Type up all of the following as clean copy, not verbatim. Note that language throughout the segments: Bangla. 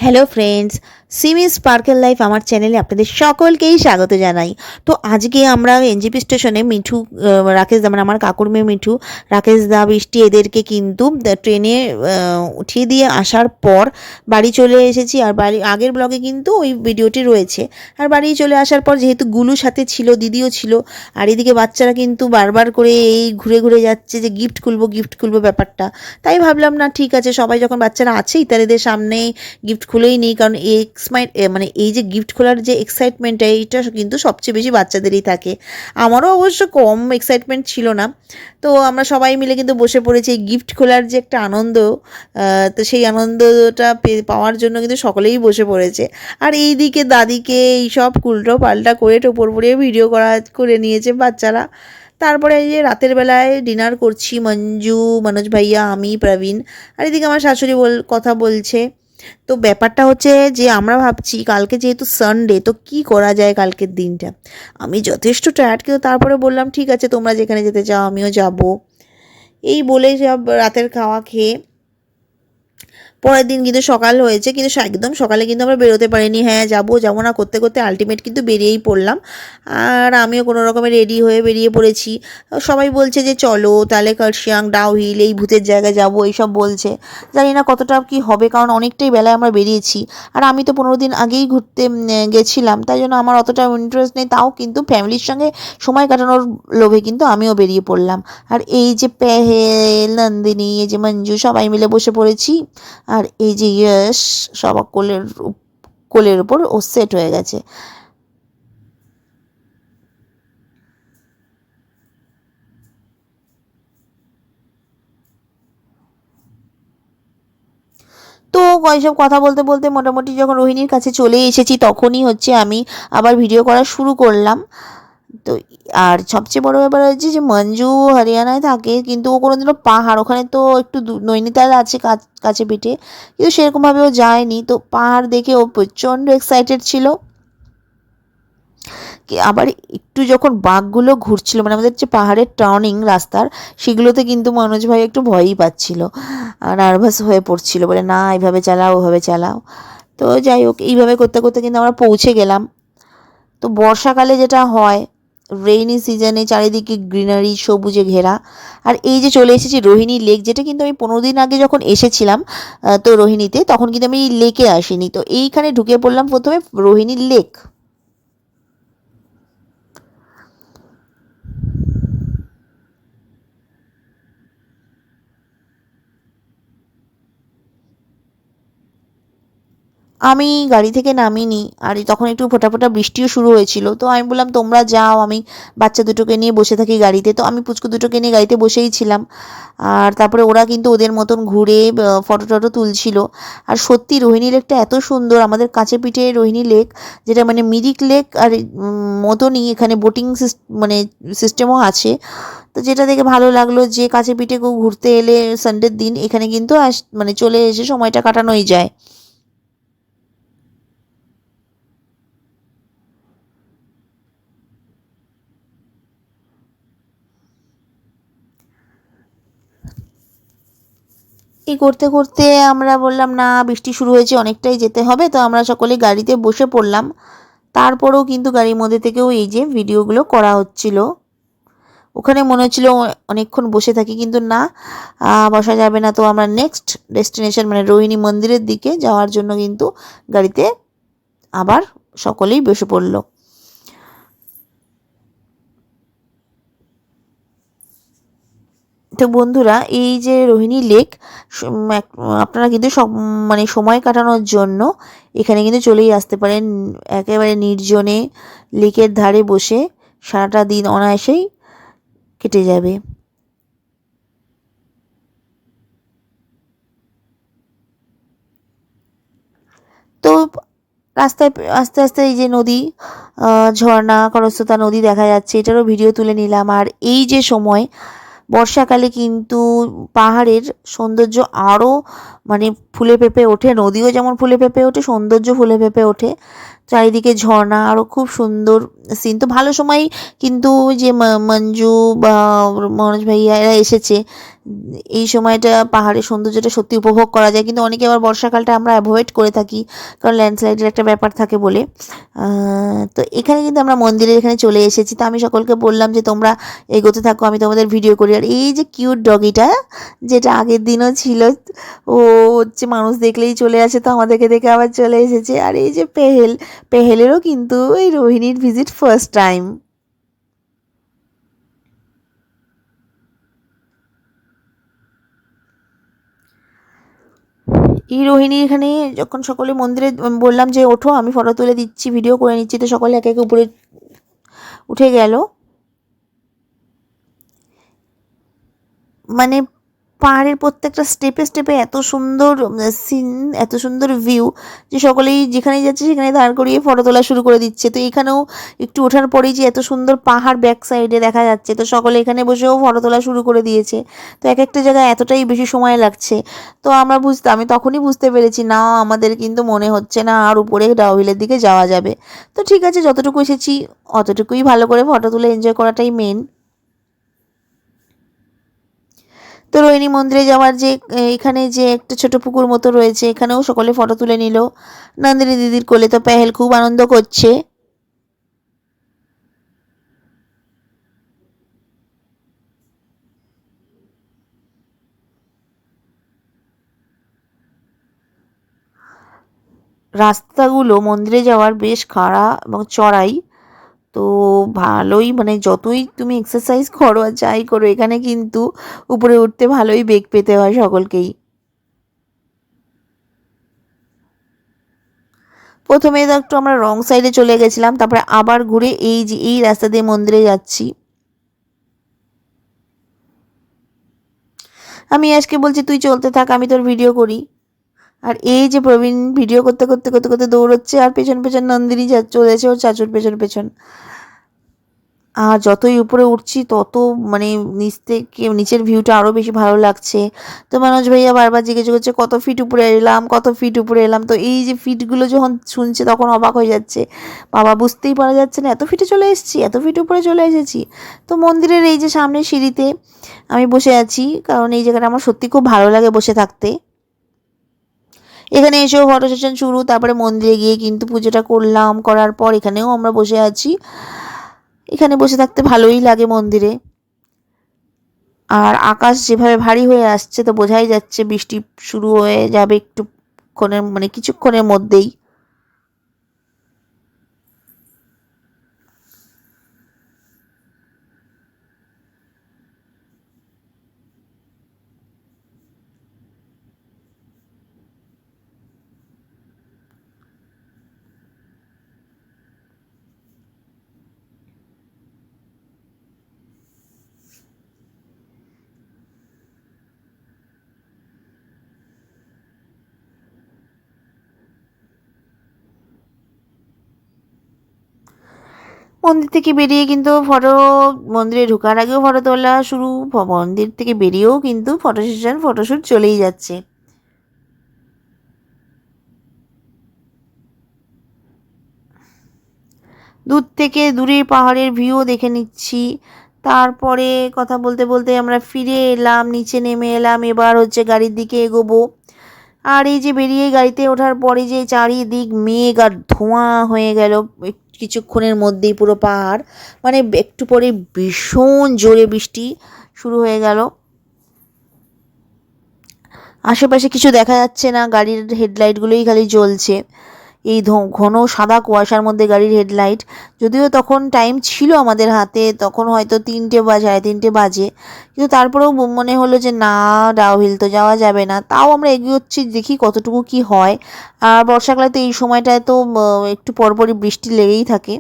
Hello friends, Simi sparkle life আমার চ্যানেলে আপনাদের সকলকেই স্বাগত জানাই। তো আজকে আমরা এনজেপি স্টেশনে মিঠু, রাকেশ দা, মানে আমার কাকুর মেয়ে মিঠু, রাকেশ দা, বৃষ্টি এদেরকে কিন্তু ট্রেনে উঠিয়ে দিয়ে আসার পর বাড়ি চলে এসেছি। আর বাড়ি আগের ব্লগে কিন্তু ওই ভিডিওটি রয়েছে। আর বাড়ি চলে আসার পর যেহেতু গুলু সাথে ছিল, দিদিও ছিল, আর এদিকে বাচ্চারা কিন্তু বারবার করে এই ঘুরে ঘুরে যাচ্ছে যে গিফট খুলবো ব্যাপারটা। তাই ভাবলাম না, ঠিক আছে, সবাই যখন বাচ্চারা আছেই তাহলে এদের সামনেই গিফট খুলেই নিই। কারণ এই মানে এই যে গিফট খোলার যে এক্সাইটমেন্টটা, এইটা কিন্তু সবচেয়ে বেশি বাচ্চাদেরই থাকে। আমারও অবশ্য কম এক্সাইটমেন্ট ছিল না। তো আমরা সবাই মিলে কিন্তু বসে পড়েছি এই গিফট খোলার যে একটা আনন্দ, তো সেই আনন্দটা পাওয়ার জন্য কিন্তু সকলেই বসে পড়েছে। আর এই দিকে দাদিকে এইসব উল্টো পাল্টা করে টোপর পরিয়ে ভিডিও করে নিয়েছে বাচ্চারা। তারপরে এই যে রাতের বেলায় ডিনার করছি, মঞ্জু, মনোজ ভাইয়া, আমি, প্রবীণ। আর এদিকে আমার শাশুড়ি কথা বলছে। তো ব্যাপারটা হচ্ছে যে আমরা ভাবছি কালকে যেহেতু সানডে, তো কি করা যায় কালকের দিনটা। আমি যথেষ্ট টায়ার্ড, কিন্তু তারপরে বললাম ঠিক আছে, তোমরা যেখানে যেতে চাও আমিও যাব। এই বলে সব রাতের খাওয়া খেয়ে পরের দিন কিন্তু সকাল হয়েছে, কিন্তু একদম সকালে কিন্তু আমরা বেরোতে পারিনি। হ্যাঁ, যাবো না করতে করতে আলটিমেট কিন্তু বেরিয়েই পড়লাম। আর আমিও কোনো রকমের রেডি হয়ে বেরিয়ে পড়েছি। সবাই বলছে যে চলো তাহলে কার্শিয়াং, ডাউহিল, এই ভূতের জায়গায় যাবো, এইসব বলছে। জানি না কতটা কি হবে, কারণ অনেকটাই বেলায় আমরা বেরিয়েছি। আর আমি তো 15 দিন আগেই ঘুরতে গেছিলাম, তাই জন্য আমার অতটা ইন্টারেস্ট নেই। তাও কিন্তু ফ্যামিলির সঙ্গে সময় কাটানোর লোভে কিন্তু আমিও বেরিয়ে পড়লাম। আর এই যে পেহেল, নন্দিনী, এই যে মঞ্জু, সবাই মিলে বসে পড়েছি। আর এই যে ইয়শ সবার কোলের উপর ও সেট হয়ে গেছে। তো এইসব কথা বলতে বলতে মোটামুটি যখন রোহিণীর কাছে চলে এসেছি, তখনই হচ্ছে আমি আবার ভিডিও করা শুরু করলাম। তো আর সবচেয়ে বড় ব্যাপার হচ্ছে যে মঞ্জু হরিয়ানায় থাকে, কিন্তু ও কোনোদিনও পাহাড়, ওখানে তো একটু নৈনিতাল আছে কাছে পিঠে, কিন্তু সেরকমভাবেও যায়নি। তো পাহাড় দেখে ও প্রচণ্ড এক্সাইটেড ছিল। আবার একটু যখন বাঘগুলো ঘুরছিল, মানে আমাদের যে পাহাড়ের টার্নিং রাস্তার, সেগুলোতে কিন্তু মনোজ ভাই একটু ভয়ই পাচ্ছিল, নার্ভাস হয়ে পড়ছিল, বলে না এইভাবে চালাও, ওভাবে চালাও। তো যাই হোক, এইভাবে করতে করতে কিন্তু আমরা পৌঁছে গেলাম। তো বর্ষাকালে যেটা হয়, রেইনি সিজনে চারিদিকে গ্রিনারি, সবুজে ঘেরা। আর এই যে চলে এসেছি রোহিণী লেক, যেটা কিন্তু আমি 15 দিন আগে যখন এসেছিলাম, তো রোহিণীতে, তখন কিন্তু আমি লেকে আসিনি। তো এইখানে ঢুকে পড়লাম প্রথমে রোহিণী লেক। আমি গাড়ি থেকে নামিনি, আর তখন একটু ফোঁটা ফোঁটা বৃষ্টিও শুরু হয়েছিল। তো আমি বললাম তোমরা যাও, আমি বাচ্চা দুটোকে নিয়ে বসে থাকি গাড়িতে। তো আমি পুচকু দুটোকে নিয়ে গাড়িতে বসেই ছিলাম। আর তারপরে ওরা কিন্তু ওদের মতন ঘুরে ফটো টটো তুলছিল। আর সত্যি রোহিণী লেকটা এত সুন্দর, আমাদের কাছে পিঠে রোহিণী লেক, যেটা মানে মিরিক লেক আর মতনই এখানে বোটিং মানে সিস্টেমও আছে। তো যেটা দেখে ভালো লাগলো যে কাছে পিঠে কেউ ঘুরতে এলে সানডের দিন এখানে কিন্তু মানে চলে এসে সময়টা কাটানোই যায়। এই করতে করতে আমরা বললাম না, বৃষ্টি শুরু হয়েছে, অনেকটাই যেতে হবে। তো আমরা সকলে গাড়িতে বসে পড়লাম। তারপরেও কিন্তু গাড়ির মধ্যে থেকেও এই যে ভিডিওগুলো করা হচ্ছিল। ওখানে মনে হচ্ছিল অনেকক্ষণ বসে থাকি, কিন্তু না, বসা যাবে না। তো আমরা নেক্সট ডেস্টিনেশন মানে রোহিণী মন্দিরের দিকে যাওয়ার জন্য কিন্তু গাড়িতে আবার সকলেই বসে পড়লো। তো বন্ধুরা, এই যে রোহিণী লেক, আপনারা কিন্তু সব মানে সময় কাটানোর জন্য এখানে কিন্তু চলেই আসতে পারেন। একেবারে নির্জনে লেকের ধারে বসে সারাটা দিন অনায়াসেই কেটে যাবে। তো রাস্তায় আস্তে আস্তে এই যে নদী, ঝর্ণা, খরস্রোতা নদী দেখা যাচ্ছে, এটারও ভিডিও তুলে নিলাম। আর এই যে সময় বর্ষাকালে কিন্তু পাহাড়ের সৌন্দর্য আরও মানে ফুলে ফেঁপে ওঠে, নদীও যেমন ফুলে ফেঁপে ওঠে, সৌন্দর্য ফুলে ফেঁপে ওঠে। চারিদিকে ঝর্ণা, আরও খুব সুন্দর সিন। তো ভালো সময় কিন্তু যে মঞ্জু বা মনোজ ভাইয়া এরা এসেছে, এই সময়টা পাহাড়ের সৌন্দর্যটা সত্যি উপভোগ করা যায়। কিন্তু অনেকে আবার বর্ষাকালটা আমরা অ্যাভয়েড করে থাকি, কারণ ল্যান্ডস্লাইডের একটা ব্যাপার থাকে বলে। তো এখানে কিন্তু আমরা মন্দিরের এখানে চলে এসেছি। তো আমি সকলকে বললাম যে তোমরা এগোতে থাকো, আমি তোমাদের ভিডিও করি। আর এই যে কিউট ডগিটা, যেটা আগের দিনও ছিল, ও হচ্ছে মানুষ দেখলেই চলে আসে, তো আমাদেরকে দেখে আবার চলে এসেছে। আর এই যে পেহেলেরও কিন্তু এই রোহিণীর ভিজিট ফার্স্ট টাইম। এই রোহিণী এখানে যখন সকলে মন্দিরে বললাম যে ওঠো, আমি ফটো তুলে দিচ্ছি, ভিডিও করে নিচ্ছি, তো সকলে একে একে উপরে উঠে গেল। মানে পাহাড়ের প্রত্যেকটা স্টেপে স্টেপে এত সুন্দর সিন, এত সুন্দর ভিউ, যে সকলেই যেখানেই যাচ্ছে সেখানে দাঁড় করিয়ে ফটো তোলা শুরু করে দিচ্ছে। তো এখানেও একটু ওঠার পরেই যে এত সুন্দর পাহাড় ব্যাক সাইডে দেখা যাচ্ছে, তো সকলে এখানে বসেও ফটো তোলা শুরু করে দিয়েছে। তো এক একটা জায়গায় এতটাই বেশি সময় লাগছে। তো আমি তখনই বুঝতে পেরেছি, না আমাদের কিন্তু মনে হচ্ছে না আর উপরে ডাউহিলের দিকে যাওয়া যাবে। তো ঠিক আছে, যতটুকু এসেছি অতটুকুই ভালো করে ফটো তুলে এনজয় করাটাই মেন। তো রোহিণী মন্দিরে যাওয়ার যে এখানে যে একটা ছোট পুকুর মতো রয়েছে, এখানেও সকলে ফটো তুলে নিল নন্দিনী দিদির কোলে। তো পেহেল খুব আনন্দ করছে। রাস্তাগুলো মন্দিরে যাওয়ার বেশ খাড়া এবং চড়াই। তো ভালোই, মানে যতই তুমি এক্সারসাইজ করো আর যাই করো, এখানে কিন্তু উপরে উঠতে ভালোই বেগ পেতে হয় সকলকেই। প্রথমে তো একটু আমরা রং সাইডে চলে গেছিলাম, তারপরে আবার ঘুরে এই যে এই রাস্তা দিয়ে মন্দিরে যাচ্ছি। আমি আজকে বলছি তুই চলতে থাক, আমি তোর ভিডিও করি। আর এই যে প্রবীণ ভিডিও করতে করতে করতে করতে দৌড়চ্ছে, আর পেছন পেছন নন্দিনী চলেছে ওর চাচুর পেছন পেছন। আর যতই উপরে উঠছি তত মানে নিচ থেকে নিচের ভিউটা আরও বেশি ভালো লাগছে। তো মনোজ ভাইয়া বারবার জিজ্ঞেস করছে কত ফিট উপরে এলাম, কত ফিট উপরে এলাম। তো এই যে ফিটগুলো যখন শুনছে তখন অবাক হয়ে যাচ্ছে, বাবা বুঝতেই পারা যাচ্ছে না এত ফিটে চলে এসেছি, এত ফিট উপরে চলে এসেছি। তো মন্দিরের এই যে সামনের সিঁড়িতে আমি বসে আছি, কারণ এই জায়গাটা আমার সত্যি খুব ভালো লাগে বসে থাকতে। এখানে এসেও ফটো সেশন শুরু, তারপরে মন্দিরে গিয়ে কিন্তু পুজোটা করলাম, করার পর এখানেও আমরা বসে আছি। এখানে বসে থাকতে ভালোই লাগে মন্দিরে। আর আকাশ যেভাবে ভারী হয়ে আসছে, তো বোঝাই যাচ্ছে বৃষ্টি শুরু হয়ে যাবে একটুক্ষণের, মানে কিছুক্ষণের মধ্যেই। মন্দির থেকে বেরিয়ে কিন্তু মন্দিরে ঢোকার আগেও ফটো তোলা শুরু, মন্দির থেকে বেরিয়েও কিন্তু ফটো সেশন ফটোশ্যুট চলেই যাচ্ছে। দূর থেকে দূরে পাহাড়ের ভিউও দেখে নিচ্ছি। তারপরে কথা বলতে বলতে আমরা ফিরে এলাম, নিচে নেমে এলাম, এবার হচ্ছে গাড়ির দিকে এগোবো। আর এই যে বেরিয়ে গাড়িতে ওঠার পরে যে চারিদিক মেঘ আর ধোঁয়া হয়ে গেল কিছুক্ষণের মধ্যেই পুরো পাহাড়, মানে একটু পরে ভীষণ জোরে বৃষ্টি শুরু হয়ে গেল। আশেপাশে কিছু দেখা যাচ্ছে না, গাড়ির হেডলাইটগুলোই খালি জ্বলছে এই ঘন সাদা কুয়াশার মধ্যে গাড়ির হেডলাইট। যদিও তখন টাইম ছিল আমাদের হাতে, তখন হয়তো 3টে বা 3:30 বাজে, কিন্তু তারপরেও মনে হলো যে না, ডাউহিল তো যাওয়া যাবে না। তাও আমরা এগোচ্ছি, দেখি কতটুকু কি হয়। আর বর্ষাকালে তো এই সময়টায় তো একটু পরপরই বৃষ্টি লেগেই থাকে।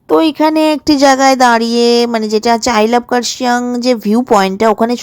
তো তো এখানে একটি জায়গায় দাঁড়িয়ে মানে যেটা হচ্ছে আই লাভ কার্শিয়াং যে ভিউ পয়েন্টটা, ওখানে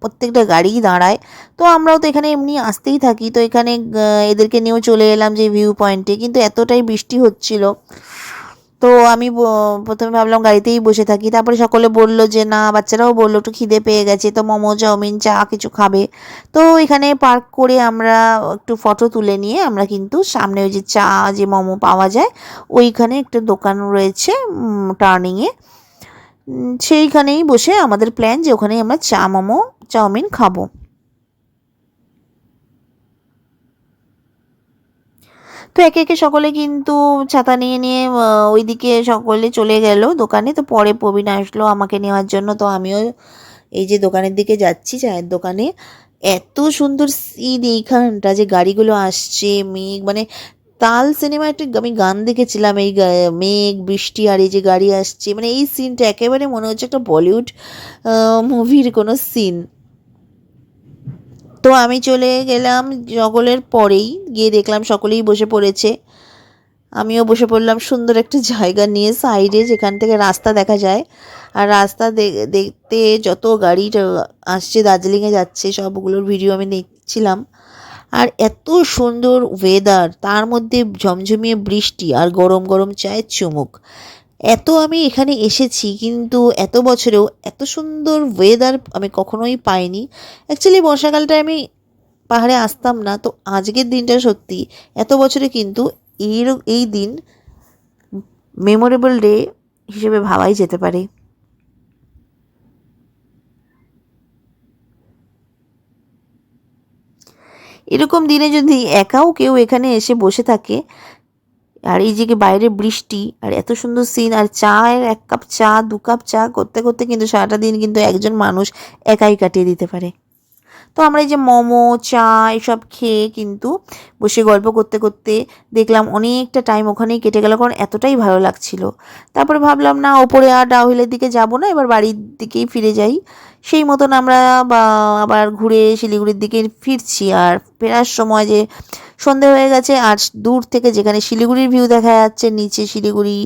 প্রত্যেকটা গাড়িই দাঁড়ায়। তো আমরাও তো এখানে এমনি আসতেই থাকি, তো এখানে এদেরকে নিয়েও চলে এলাম যে ভিউ পয়েন্টে, কিন্তু এতটাই বৃষ্টি হচ্ছিল। তো আমি প্রথমে ভাবলাম গাড়িতেই বসে থাকি, তারপরে সকলে বলল যে না, বাচ্চারাও বললো একটু খিদে পেয়ে গেছে, তো মোমো চাউমিন চা কিছু খাবে। তো এখানে পার্ক করে আমরা একটু ফটো তুলে নিয়ে আমরা কিন্তু সামনে ওই যে চা যে মোমো পাওয়া যায় ওইখানে একটা দোকান রয়েছে টার্নিংয়ে, সেইখানেই বসে আমাদের প্ল্যান যে ওখানেই আমরা চা মোমো চাউমিন খাবো। তো একে একে সকলে কিন্তু ছাতা নিয়ে নিয়ে ওইদিকে সকলে চলে গেল দোকানে। তো পরে প্রবীণ আসলো আমাকে নেওয়ার জন্য, তো আমিও এই যে দোকানের দিকে যাচ্ছি, চায়ের দোকানে। এত সুন্দর সিন এইখানটা, যে গাড়িগুলো আসছে, মেঘ মানে তাল সিনেমায় একটা আমি গান দেখেছিলাম, এই মেঘ বৃষ্টি আর এই যে গাড়ি আসছে, মানে এই সিনটা একেবারে মনে হচ্ছে একটা বলিউড মুভির কোনো সিন। তো আমি চলে গেলাম সকলের পরেই, গিয়ে দেখলাম সকলেই বসে পড়েছে। আমিও বসে পড়লাম সুন্দর একটা জায়গা নিয়ে সাইডে, যেখান থেকে রাস্তা দেখা যায়। আর রাস্তা দেখতে যত গাড়ি আসছে দার্জিলিংয়ে যাচ্ছে সবগুলোর ভিডিও আমি দেখছিলাম। আর এত সুন্দর ওয়েদার, তার মধ্যে ঝমঝমিয়ে বৃষ্টি আর গরম গরম চায়ের চুমুক। এত আমি এখানে এসেছি কিন্তু এত বছরেও এত সুন্দর ওয়েদার আমি কখনোই পাইনি। অ্যাকচুয়ালি বর্ষাকালটায় আমি পাহাড়ে আসতাম না, তো আজকের দিনটা সত্যি এত বছরে কিন্তু এই দিন মেমোরেবল ডে হিসেবে ভাবাই যেতে পারে। এরকম দিনে যদি একাও কেউ এখানে এসে বসে থাকে, আর এই যে বাইরে বৃষ্টি আর এত সুন্দর সিন, আর চায়ের 1 কাপ চা 2 কাপ চা করতে করতে কিন্তু সারাটা দিন কিন্তু একজন মানুষ একাই কাটিয়ে দিতে পারে। তো আমরা এই যে মোমো চা এসব খেয়ে কিন্তু বসে গল্প করতে করতে দেখলাম অনেকটা টাইম ওখানেই কেটে গেল, কারণ এতটাই ভালো লাগছিল। তারপরে ভাবলাম না, ওপরে আর ডাউহিলের দিকে যাব না, এবার বাড়ির দিকেই ফিরে যাই। সেই মতন আমরা আবার ঘুরে শিলিগুড়ির দিকে ফিরছি। আর ফেরার সময় যে সন্ধে হয়ে গেছে, আর দূর থেকে যেখানে শিলিগুড়ির ভিউ দেখা যাচ্ছে, নিচে শিলিগুড়ি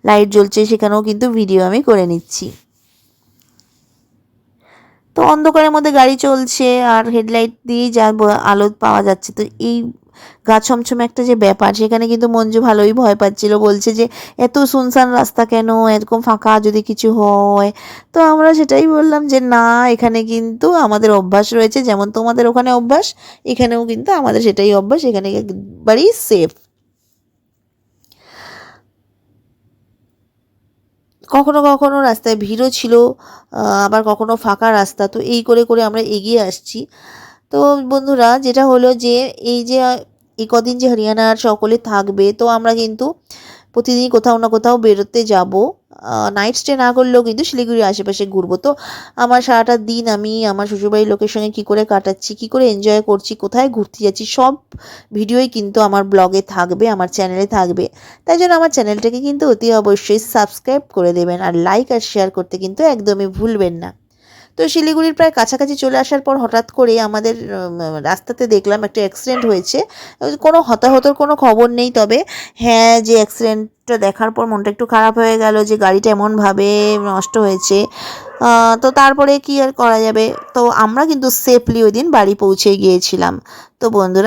লাইট জ্বলছে, সেখানেও কিন্তু ভিডিও আমি করে নিচ্ছি। তো অন্ধকারের মধ্যে গাড়ি চলছে আর হেডলাইট দিয়েই যা আলো পাওয়া যাচ্ছে। তো এই গা ছমছমে একটা যে ব্যাপার, সেখানে কিন্তু মঞ্জু ভালোই ভয় পাচ্ছিল, বলছে যে এত শুনশান রাস্তা কেন, এরকম ফাঁকা যদি কিছু হয়। তো আমরা সেটাই বললাম যে না, এখানে কিন্তু আমাদের অভ্যাস রয়েছে, যেমন তোমাদের ওখানে অভ্যাস এখানেও কিন্তু আমাদের সেটাই অভ্যাস, এখানে একবারেই সেফ। কখনো কখনো রাস্তায় ভিড়ও ছিল, আবার কখনো ফাঁকা রাস্তা, তো এই করে করে আমরা এগিয়ে আসছি। তো বন্ধুরা, যেটা হলো যে এই যে এই কদিন যে হরিয়ানার সকলে থাকবে, তো আমরা কিন্তু প্রতিদিনই কোথাও না কোথাও বেরোতে যাব। নাইট স্টে না করলেও কিন্তু শিলিগুড়ির আশেপাশে ঘুরবো। তো আমার সারাটা দিন আমি আমার শ্বশুরবাড়ির লোকের সঙ্গে কী করে কাটাচ্ছি, কী করে এনজয় করছি, কোথায় ঘুরতে যাচ্ছি, সব ভিডিওই কিন্তু আমার ব্লগে থাকবে, আমার চ্যানেলে থাকবে। তাই জন্য আমার চ্যানেলটাকে কিন্তু অতি অবশ্যই সাবস্ক্রাইব করে দেবেন, আর লাইক আর শেয়ার করতে কিন্তু একদমই ভুলবেন না। তো শিলিগুড়ির প্রায় কাছাকাছি চলে আসার পর হঠাৎ করে আমাদের রাস্তাতে দেখলাম একটা অ্যাক্সিডেন্ট হয়েছে। কোনো হতাহতর কোনো খবর নেই, তবে হ্যাঁ, যে অ্যাক্সিডেন্টটা দেখার পর মনটা একটু খারাপ হয়ে গেল যে গাড়িটা এমনভাবে নষ্ট হয়েছে। তো তারপরে কি আর করা যাবে, তো আমরা কিন্তু সেফলি ওই দিন বাড়ি পৌঁছে গিয়েছিলাম। তো বন্ধুরা,